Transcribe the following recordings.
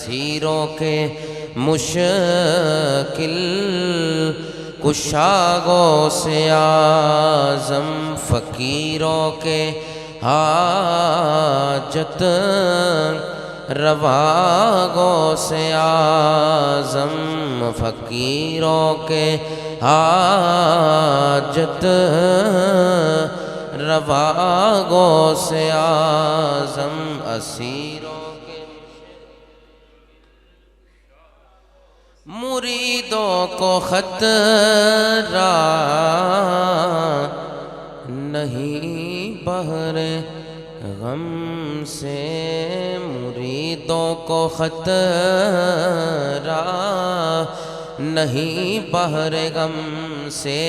اسیروں کے مشکل کشا غوث اعظم، فقیروں کے حاجت روا غوث اعظم، فقیروں کے حاجت روا غوث اعظم، اسیروں کے مریدوں کو خطرہ نہیں بحر غم سے، مریدوں کو خطرہ نہیں بحر غم سے،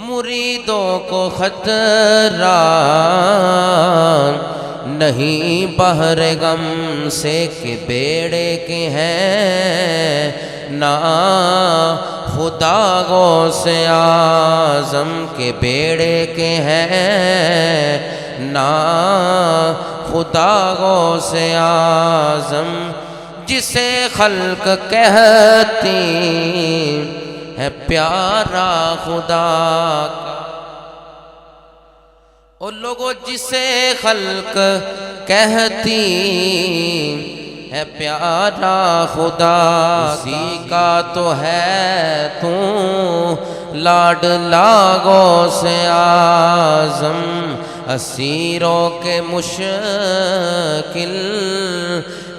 مریدوں کو خطرہ نہیں بحر غم سے، کہ بیڑے کے ہیں نا خدا غوث اعظم، کے بیڑے کے ہیں نا خدا غوث اعظم، جسے خلق کہتی ہے پیارا خدا کا، اور لوگوں جسے خلق کہتی ہے پیارا خدا، اسی کا تو ہے تو لاڈلا غوث اعظم، اسیروں کے مشکل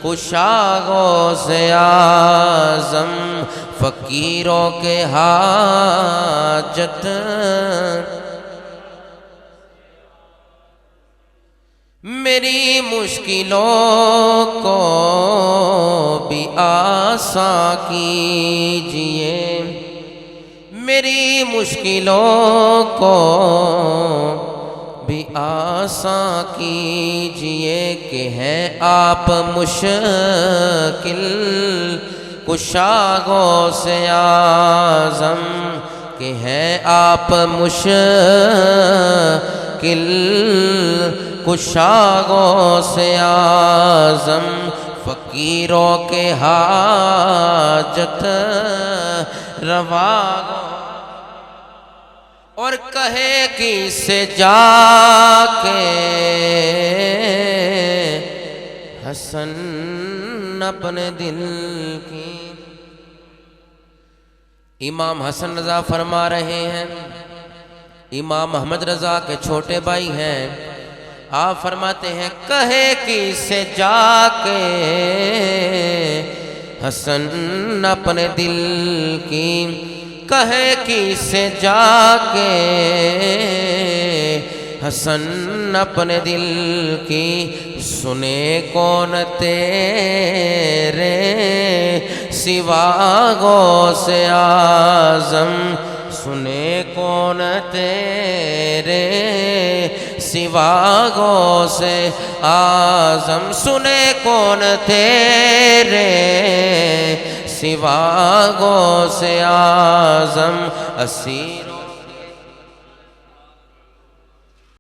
کشا غوث اعظم، فقیروں کے حاجت میری مشکلوں کو بھی آساں کیجئے، میری مشکلوں کو بھی آساں کیجئے، کہ ہیں آپ مشکل کشا غوث اعظم، کہ ہیں آپ مشکل کشا غوث اعظم، فقیروں کے حاجت روا، اور کہے کس سے جا کے حسن اپنے دل کی، امام حسن رضا فرما رہے ہیں، امام محمد رضا کے چھوٹے بھائی ہیں، آپ فرماتے ہیں کہے کس سے جا کے حسن اپنے دل کی، کہے کس سے جا کے حسن اپنے دل کی، سنے کون تیرے سوا غوث اعظم، سنے کون تیرے سوا غوث اعظم، سنے کون تیرے سوا غوث اعظم، اسیر